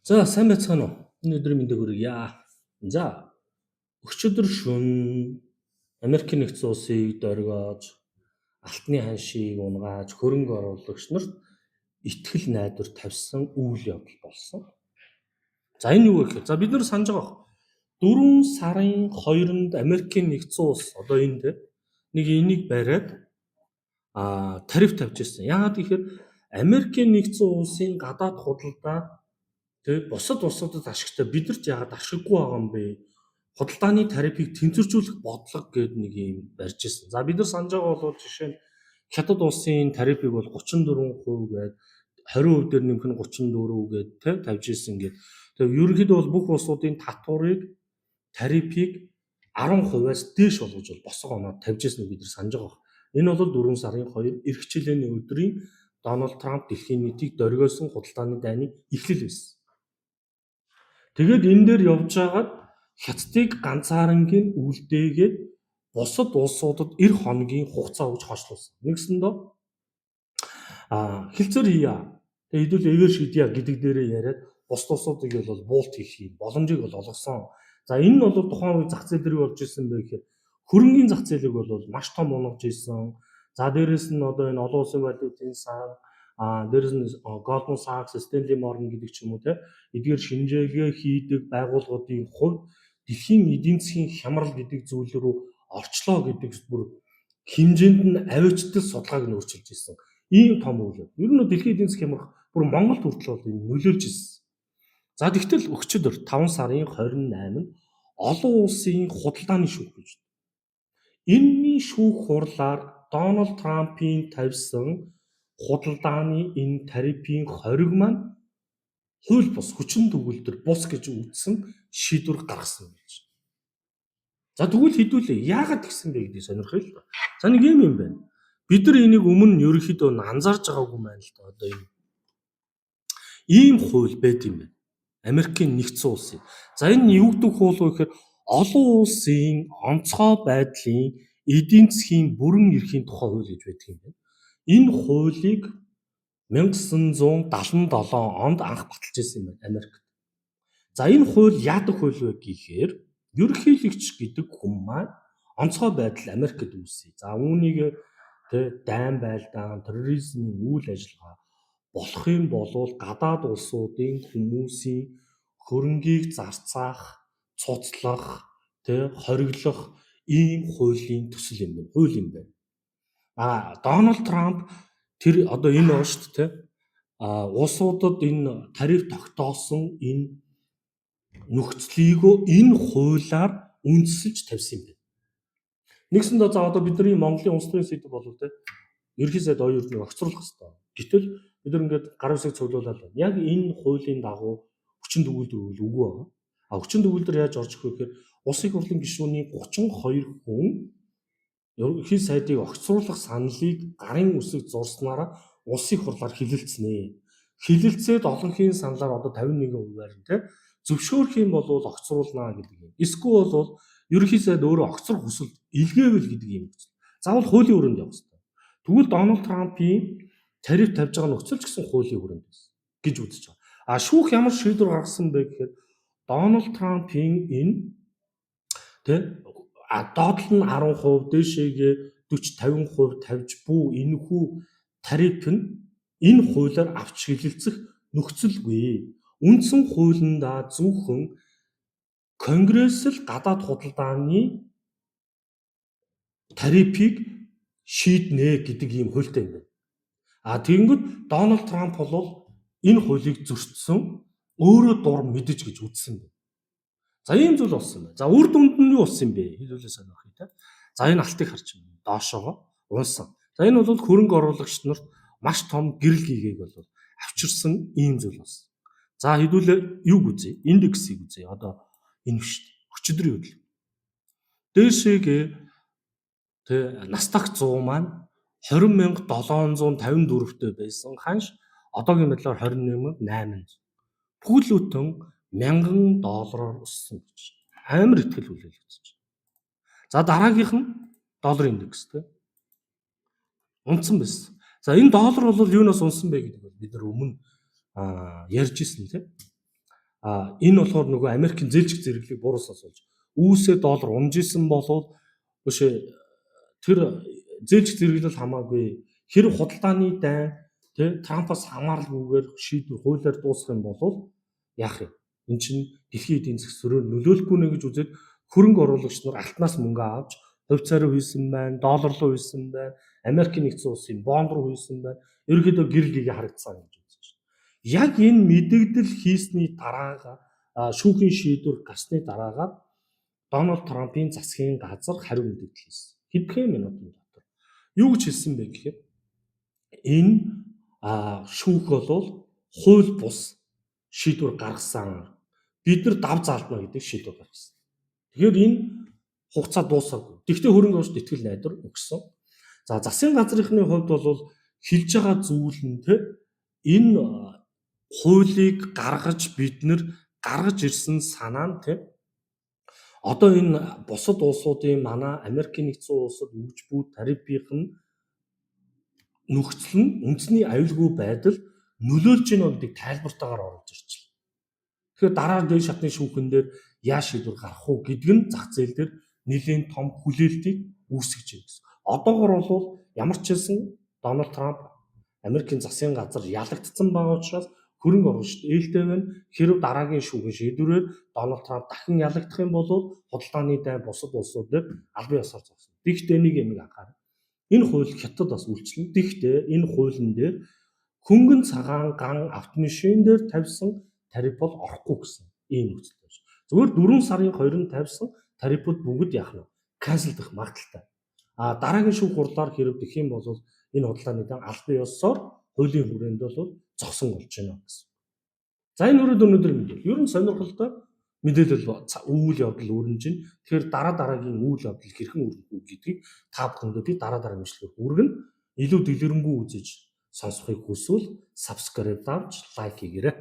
За сайн байцгаана уу? Энэ өдрийн мэндийг хүргье. За өчигдөр шөнө Америкийн нэгдсэн улсыг доргиож алтны ханшийг унгааж хөрөнгө оруулагч нарт итгэл найдвар тавьсан үйл явдал болсон. За энэ юу вэ гэхээр бид нар санаж байгаа. 4 сарын 2-нд Америкийн нэгдсэн улс одоо энэ те нэг энийг бариад тариф тавьж ирсэн. Яагаад гэхээр Америкийн нэгдсэн улсын гадаад худалдаа тэгээд бусад улсуудад ашигтай бидэрт яагаад ашиггүй байгаа юм бэ? Худалдааны тарифыг тэнцвэржүүлэх бодлого гэдэг нэг юм барьж ирсэн. За бид нар санаж байгаа бол жишээ нь Хятад улсын тарифыг бол 34% гээд 20% дээр нэмэх нь 34% гээд тавьж ирсэн гээд. Тэгээд ерөнхийдөө бол бүх улсуудын татварыг тарифыг 10%-аас дээш болгож бол босго оноод тавьж ирснийг бид нар санаж байгаа. Энэ бол 4 сарын 2 эрх чөлөөний өдрийн Дональд Трамп дэлхийн нийтийг дөргиосон худалдааны дайны эхлэл байсан. Тэгээд энэ дээр явж байгаад Хятадыг ганцаарангийн үлдээгээд бусад улсуудад 90 хоногийн хугацаа өгж хослуулсан. Нэгсэндээ хилцээр хийя. Тэгээд хэдүүл эвэр шийдья гэдэг дээрээ яриад бусад улсуудыг бол буулт хийх боломжийг бол олгосон. За энэ нь бол тухайн үе зах зээл дээр болж исэн байх гэхээр хөрөнгийн зах зээлийг бол маш том унгаж исэн. За дээрэс нь одоо энэ олон улсын валютын сан дээрээс нь Goldman Sachs, Stanley Morgan гэдэг ч юм уу эдгээр шинжилгээ хийдэг байгууллагуудын хувьд дэлхийн эдийн засгийн хямрал гэдэг зүйл рүү орчлоо гэдэг бүр хэмжээнд нь авиачдал судалгааг нь өөрчилж ирсэн. Ийм том үйл. Ер нь дэлхийн эдийн засгийн хямрал бүр Монголд хүртэл бол энэ нөлөөлж ирсэн. За тэгтэл өчигдөр 5 сарын 28-нд олон улсын худалдааны шүүх гэж. Энэний шүүх хурлаар Дональд Трампын тавьсан худалдааны энэ тарифын хориг маань хууль бус хүчин төгөлдөр бус гэж үздсэн шийдвэр гаргасан гэж. За тэгвэл хэдүүлээ яагаад гэсэн бэ гэдэг сонирхол л да. За нэг юм байна. Бид нар энийг өмнө нь ерөнхийдөө анзаарч байгаагүй маань л да. Одоо ийм хууль байд юм байна. Америкийн нэгдсэн улсын. За энэ юу гэдэг хууль вэ гэхээр олон улсын онцгой байдлын эдийн засгийн бүрэн эрхийн тухай хууль гэж байдаг юм байна. Энэ хуулийг 1977 онд анх баталж ирсэн юм байна Америкт. За энэ хууль яадаг хууль вэ гэхээр ерөнхийлөгч гэдэг хүн маань онцгой байдал Америкт үүсэе. За үүнийг дайн байлдаан, терроризмын үйл ажиллагаа болох юм бол гадаад улсуудын хүмүүсийн хөрөнгийг зарцаах, цуцлах, хориглох ийм хуулийн төсөл юм байна. Хууль юм байна. Дональд Трамп тэр одоо энэ байгаа шүү дээ. Улсуудад энэ тариф тогтоосон энэ нөхцөлийг энэ хуулиар үндэслэж тавьсан юм байна. Нэгсэндээ за одоо бидний Монголын улс төрийн сэдэв болов ерхий сайд оюутныг огцруулах хэрэгтэй. Гэтэл бид нар ингээд гар үсэг цуглуулаад байна. Яг энэ хуулийн дагуу хүчин төгөлдөр үгүй байгаа. Хүчин төгөлдөр яаж орж ирэх вэ гэхээр улсын хурлын гишүүний 32 хүн ерхий сайдыг огцруулах саналыг гарын үсэг зурснараа улсын хурлаар хилэлцэнэ. Хилэлцээд олонхын саналаар одоо 51%-аар зөвшөөрөх юм бол огцруулнаа гэдэг юм. Эсвэл бол ерхий сайд өөрөө огцрох хүсэл илгээвэл гэдэг юм. Заавал хуулийн өрөөнд явах хэрэгтэй. Тэгвэл Дональд Трампын тариф тавьж байгаа нөхцөлч гэсэн хуулийн өрөөнд байсан гэж үзэж байгаа. Шүүх ямар шийдвэр гаргасан бэ гэхээр Дональд Трампын энэ доотлол нь 10%, дээшээгээ 40-50% тавьж бүү энэхүү тариф нь энэ хуулиар авч хилэлцэх нөхцөлгүй. Үндсэн хуулиндаа зөвхөн Конгресс л гадаад худалдааны тарифыг шийднэ гэдэг ийм хуультай юм байна. Тэгэнгүүт Дональд Трамп бол энэ хуулийг зөрчсөн өөрөө дур мэдэж гэж үзсэн байна. За ийм зүйл болсон байна. За үр дүнд нь юу болсон юм бэ? Хэлүүлээ сонирхъя те. За энэ алтыг харж байна. Доошоогоо унсан. За энэ бол хөрөнгө оруулагч нарт маш том гэрэл хийгээг бол авчирсан ийм зүйл болсон. За хэдүүлээ юг үзье? Индексийг үзье. Одоо энэ биш. Өчигдрийн хөдөл. Дээшээгээ Nasdaq 100 маань 20,754-тэй байсан. Ханш одоогийн байдлаар 28,800. Бүлөтөн $1000 өссөн гэж. Амар ихтгэл хүлээлгэж. За дараагийнх нь долларын индекс унтсан байсан. За энэ доллар бол юунаас унсан бэ гэдэг бол бид нар өмнө ярьж ирсэн тийм. Энэ болохоор нөгөө Америкийн зээлжих зэрэглийг буруу сонсож үүсээ доллар унжижсэн болов биш тэр зээлжих зэрэглэл хамаагүй хэрэг худалдааны дайн тэ Трампаас хамааралгүйгээр шийдвэр хуулиар дуусгах юм бол яах юм? Эн чинь дэлхийн эдийн засгийн нөлөөлөхгүй нэ гэж үзээд хөрөнгө оруулагч нар алтнаас мөнгө авч хувьцаараа хийсэн байна, долларлуу хийсэн байна, Америкийн нэгдсэн улсын бонд руу хийсэн байна. Ерөнхийдөө гэрэл харагдсан гэж үзэж байна. Яг энэ мэдэгдэл хийсний дараа шүүхийн шийдвэр гарсны дараа Дональд Трампын засгийн газар хариу мэдэгдэл хийсэн. Хэдхэн минутын дотор. Юу гэж хэлсэн бэ гэхээр энэ шүүх бол хууль бус шийдвэр гаргасан. Бид нар дав заалдна гэдэг шийдвэр гаргасан. Тэгэхээр энэ хугацаа дуусаагүй. Тэгвэл хөрөнгө оруулалт итгэл найдвар өгсөн. За засгийн газрынхны хувьд бол хэлж байгаа зүйл нь энэ хуулийг гаргаж бид нар гаргаж ирсэн санаа нь одоо энэ бусад улсуудын манай Америкийн нэгдсэн улсад өгж буй тарифын нөхцөл нь үндэсний аюулгүй байдал нөлөөлж гинэ гэдэг тайлбартаагаар оруулж ирчихлээ. Тэгэхээр дараа нь дээд шатны шүүхэн дээр яаж шийдвэр гарах уу гэдэг нь зах зээл дээр нэлийн том хүлээлтийг үүсгэж байна гэсэн. Одоогор бол ямар ч хэлсэн Дональд Трамп Америкийн засгийн газар ялагдсан байгаа учраас хөрөнгө оруулагчид ээлтэй байна. Хэрв дараагийн шүүхийн шийдвэрээр Дональд Трамп дахин ялагдах юм бол худалдааны дайн бусад улсууд дээр албан ёсоор зогсно. Тэгвэл нэг юм анхаарах. Энэ хууль хятад бас үйлчлэн. Тэгвэл энэ хуулийн дээр хөнгөн цагаан ган автомашин дээр тавьсан тариф бол орохгүй гэсэн ийм нөхцөл байна. Зөвхөн 4 сарын 2-нд тавьсан тарифууд бүгд яах нь канселдах магадaltaй. Дараагийн шүүх хурлаар хэрэгдэх юм бол энэ худалдааны дан албан ёсоор хуулийн хүрээнд бол зогсон болж байна гэсэн. За энэ өнөөдөр мэдээлэл. Ер нь сонирхолтой мэдээлэл үйл явдал өрнөж. Тэгэхээр дараагийн үйл явдал хэрхэн өрнөх үү гэдгийг та бүхэндээ би дараа мэдлэгээр хүргэн илүү дэлгэрэнгүй үзэж сонсохыг хүсвэл subscribe давж лайк хийгээрэй.